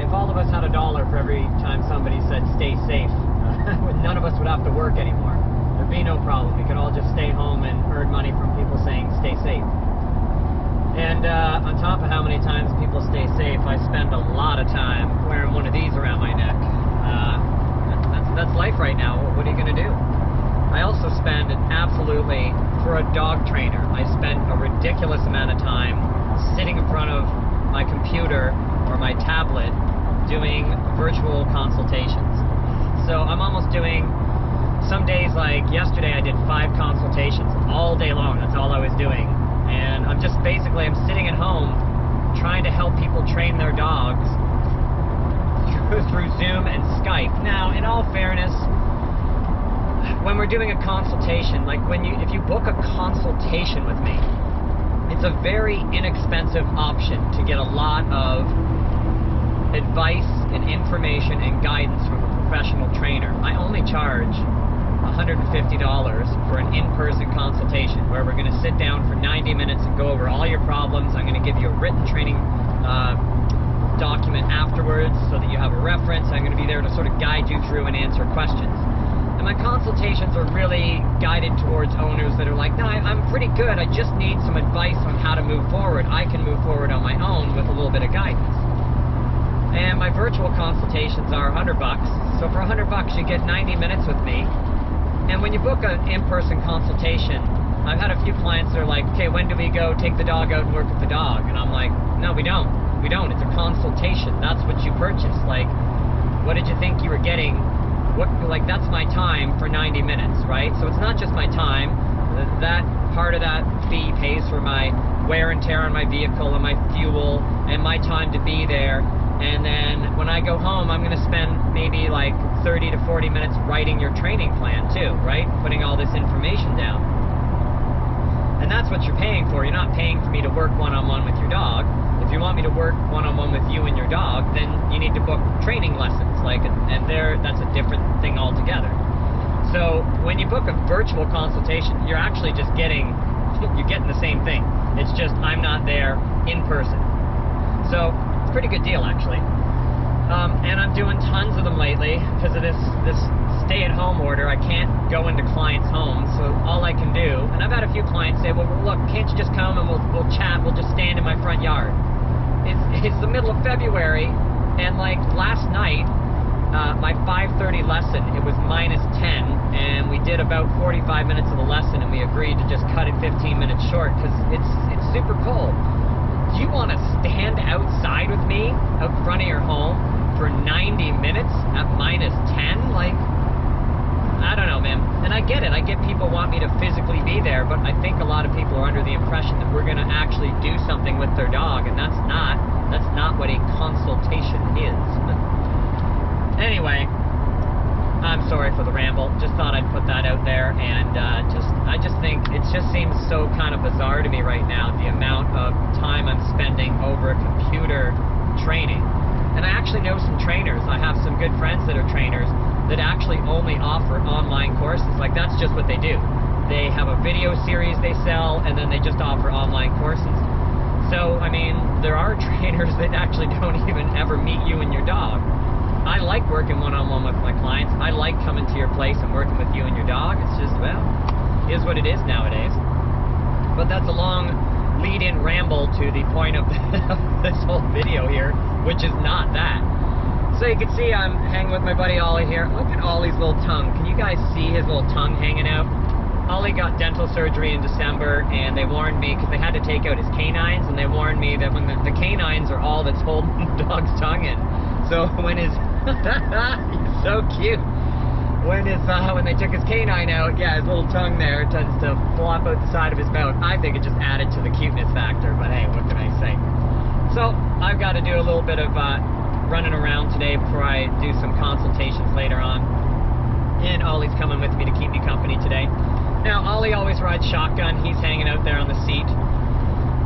if all of us had $1 for every time somebody said stay safe, none of us would have to work anymore. There'd be no problem. We could all just stay home and earn money from people saying stay safe. And on top of how many times people stay safe, I spend a lot of time wearing one of these around my neck. That's life right now. What are you going to do? I also spend for a dog trainer, I spend a ridiculous amount of time sitting in front of my computer or my tablet doing virtual consultations. So I'm almost doing, some days like yesterday I did 5 consultations all day long. That's all I was doing. And I'm sitting at home trying to help people train their dogs through Zoom and Skype. Now, in all fairness, when we're doing a consultation, like if you book a consultation with me, it's a very inexpensive option to get a lot of advice and information and guidance from a professional trainer. I only charge $150 for an in-person consultation where we're going to sit down for 90 minutes and go over all your problems. I'm going to give you a written training document afterwards so that you have a reference. I'm going to be there to sort of guide you through and answer questions. And my consultations are really guided towards owners that are like, no, I'm pretty good. I just need some advice on how to move forward. I can move forward on my own with a little bit of guidance. And my virtual consultations are $100. So for $100, you get 90 minutes with me. And when you book an in-person consultation, I've had a few clients that are like, okay, when do we go take the dog out and work with the dog? And I'm like, no, we don't. We don't. It's a consultation. That's what you purchased. Like, what did you think you were getting? That's my time for 90 minutes, right? So it's not just my time. That part of that fee pays for my wear and tear on my vehicle and my fuel and my time to be there. And then when I go home, I'm going to spend maybe like 30 to 40 minutes writing your training plan too, right? Putting all this information down. And that's what you're paying for. You're not paying for me to work one-on-one with your dog. If you want me to work one-on-one with you and your dog, then you need to book training lessons. That's a different thing altogether. So when you book a virtual consultation, you're actually just getting the same thing. It's just I'm not there in person. So it's a pretty good deal actually. And I'm doing tons of them lately because of this stay-at-home order. I can't go into clients' homes, so all I can do, and I've had a few clients say, well, look, can't you just come and we'll chat, we'll just stand in my front yard. It's the middle of February, and like last night, my 5:30 lesson, it was -10, and we did about 45 minutes of the lesson, and we agreed to just cut it 15 minutes short because it's super cold. Do you want to stand outside with me out front of your home for 90 minutes at -10? Like, I don't know, man. And I get it. I get people want me to physically be there, but I think a lot of people are under the impression that we're going to actually do something with their dog, and that's not what a consultation is. Anyway, I'm sorry for the ramble. Just thought I'd put that out there, and I just think it just seems so kind of bizarre to me right now, the amount of time I'm spending over a computer training. And I actually know some trainers. I have some good friends that are trainers that actually only offer online courses. Like, that's just what they do. They have a video series they sell, and then they just offer online courses. So, I mean, there are trainers that actually don't even ever meet you and your dog. I like working one-on-one with my clients. I like coming to your place and working with you and your dog. It's just, well, it is what it is nowadays. But that's a long lead-in ramble to the point of this whole video here, which is not that. So you can see I'm hanging with my buddy Ollie here. Look at Ollie's little tongue. Can you guys see his little tongue hanging out? Ollie got dental surgery in December, and they warned me, because they had to take out his canines, and they warned me that when the canines are all that's holding the dog's tongue in. So when his... he's so cute. When they took his canine out, yeah, his little tongue there tends to flop out the side of his mouth. I think it just added to the cuteness factor, but hey, what can I say? So I've got to do a little bit of running around today before I do some consultations later on. And Ollie's coming with me to keep me company today. Now, Ollie always rides shotgun. He's hanging out there on the seat.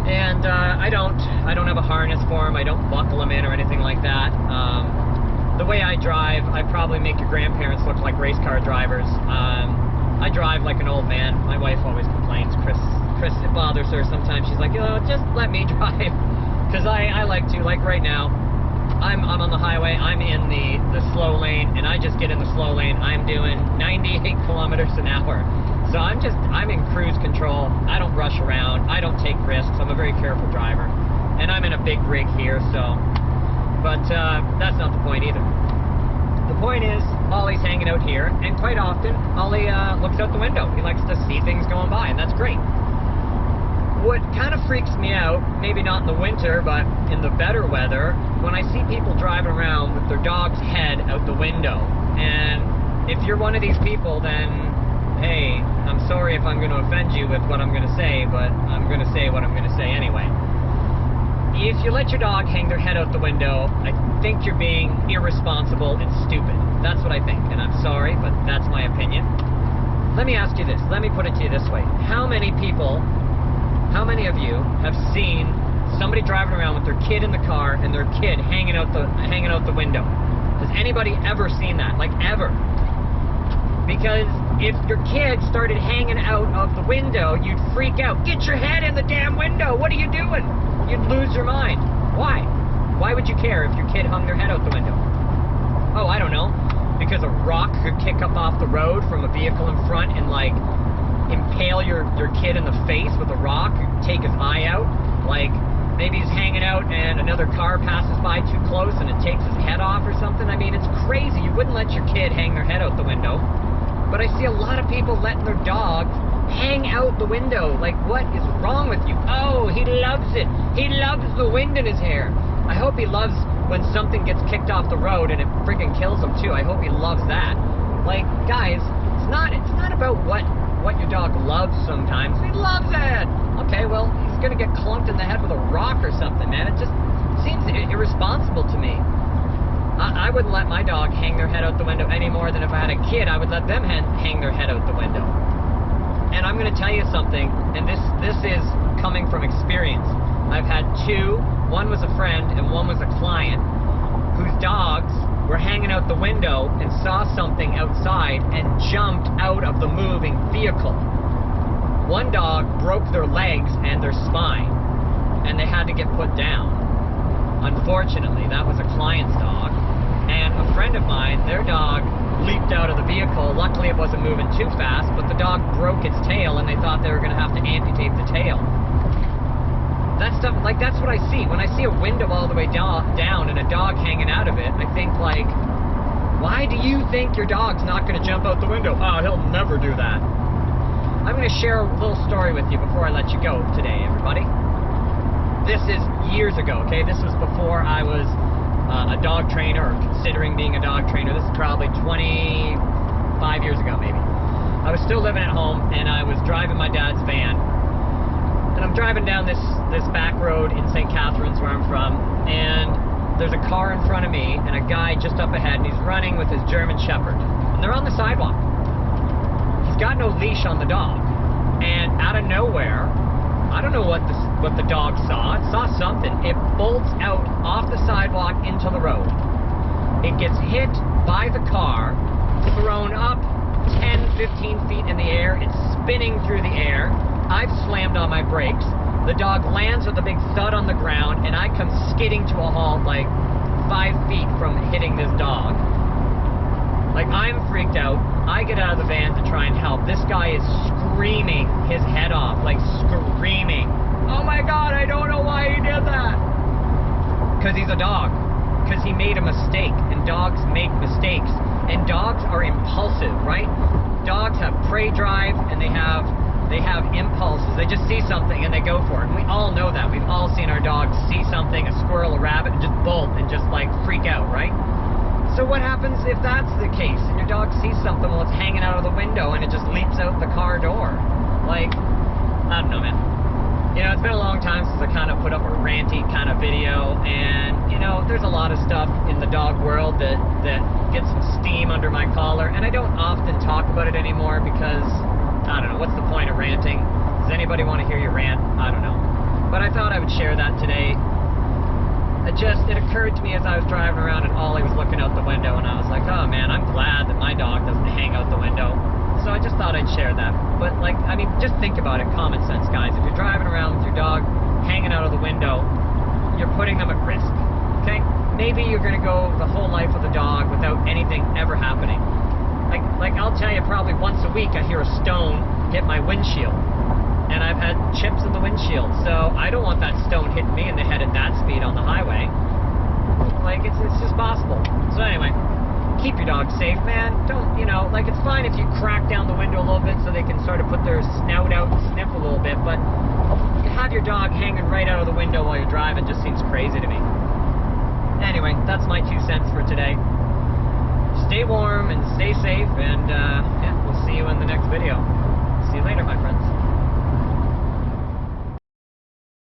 And I don't have a harness for him. I don't buckle him in or anything like that. The way I drive, I probably make your grandparents look like race car drivers. I drive like an old man. My wife always complains. Chris, it bothers her sometimes. She's like, just let me drive. Because I like to. Like right now, I'm on the highway, I'm in the slow lane, and I just get in the slow lane. I'm doing 98 kilometers an hour. So I'm in cruise control. I don't rush around. I don't take risks. I'm a very careful driver. And I'm in a big rig here, so... But that's not the point either. The point is, Ollie's hanging out here, and quite often, Ollie looks out the window. He likes to see things going by, and that's great. What kind of freaks me out, maybe not in the winter, but in the better weather, when I see people driving around with their dog's head out the window. And if you're one of these people, then... Hey, I'm sorry if I'm going to offend you with what I'm going to say, but I'm going to say what I'm going to say anyway. If you let your dog hang their head out the window, I think you're being irresponsible and stupid. That's what I think, and I'm sorry, but that's my opinion. Let me ask you this. Let me put it to you this way. How many of you have seen somebody driving around with their kid in the car and their kid hanging out the window? Has anybody ever seen that? Like, ever? Because if your kid started hanging out of the window, you'd freak out. Get your head in the damn window! What are you doing? You'd lose your mind. Why? Why would you care if your kid hung their head out the window? Oh, I don't know. Because a rock could kick up off the road from a vehicle in front and, like, impale your kid in the face with a rock, take his eye out. Like, maybe he's hanging out and another car passes by too close and it takes his head off or something. I mean, it's crazy. You wouldn't let your kid hang their head out the window. But I see a lot of people letting their dog hang out the window. Like, what is wrong with you? Oh, he loves it. He loves the wind in his hair. I hope he loves when something gets kicked off the road and it freaking kills him too. I hope he loves that. Like, guys, it's not about what your dog loves sometimes. He loves it. Okay, well, he's gonna get clunked in the head with a rock or something, man. It just seems irresponsible to me. I wouldn't let my dog hang their head out the window any more than if I had a kid, I would let them hang their head out the window. And I'm going to tell you something, and this is coming from experience. I've had two, one was a friend and one was a client, whose dogs were hanging out the window and saw something outside and jumped out of the moving vehicle. One dog broke their legs and their spine, and they had to get put down. Unfortunately, that was a client's dog. And a friend of mine, their dog leaped out of the vehicle. Luckily, it wasn't moving too fast, but the dog broke its tail, and they thought they were going to have to amputate the tail. That stuff, like, that's what I see. When I see a window all the way down and a dog hanging out of it, I think, like, why do you think your dog's not going to jump out the window? Oh, he'll never do that. I'm going to share a little story with you before I let you go today, everybody. This is years ago, okay? This was before I was a dog trainer or considering being a dog trainer. This is probably 25 years ago, maybe. I was still living at home, and I was driving my dad's van. And I'm driving down this back road in St. Catharines, where I'm from, and there's a car in front of me and a guy just up ahead, and he's running with his German Shepherd. And they're on the sidewalk. He's got no leash on the dog. And out of nowhere, I don't know what the dog saw. It saw something. It bolts out off the sidewalk into the road. It gets hit by the car, thrown up 10, 15 feet in the air. It's spinning through the air. I've slammed on my brakes. The dog lands with a big thud on the ground, and I come skidding to a halt like 5 feet from hitting this dog. Like, I'm freaked out. I get out of the van to try and help. This guy is screaming his head off, like screaming. Oh my God, I don't know why he did that. Because he's a dog. Because he made a mistake, and dogs make mistakes. And dogs are impulsive, right? Dogs have prey drive, and they have impulses. They just see something and they go for it. And we all know that. We've all seen our dogs see something, a squirrel, a rabbit, and just bolt and just like freak out, right? So what happens if that's the case and your dog sees something while it's hanging out of the window and it just leaps out the car door? Like, I don't know, man. You know, it's been a long time since I kind of put up a ranty kind of video, and, you know, there's a lot of stuff in the dog world that gets some steam under my collar, and I don't often talk about it anymore because, I don't know, what's the point of ranting? Does anybody want to hear you rant? I don't know. But I thought I would share that today. It occurred to me as I was driving around and Ollie was looking out the window, and I was like, oh man, I'm glad that my dog doesn't hang out the window. So I just thought I'd share that. But like, I mean, just think about it, common sense, guys. If you're driving around with your dog hanging out of the window, you're putting them at risk, okay? maybe you're going to go the whole life with a dog without anything ever happening. Like I'll tell you, probably once a week I hear a stone hit my windshield. And I've had chips in the windshield, so I don't want that stone hitting me in the head at that speed on the highway. Like, it's just possible. So anyway, keep your dog safe, man. Don't, you know, like, it's fine if you crack down the window a little bit so they can sort of put their snout out and sniff a little bit, but to have your dog hanging right out of the window while you're driving just seems crazy to me. Anyway, that's my 2 cents for today. Stay warm and stay safe, and yeah, we'll see you in the next video. See you later, my friends.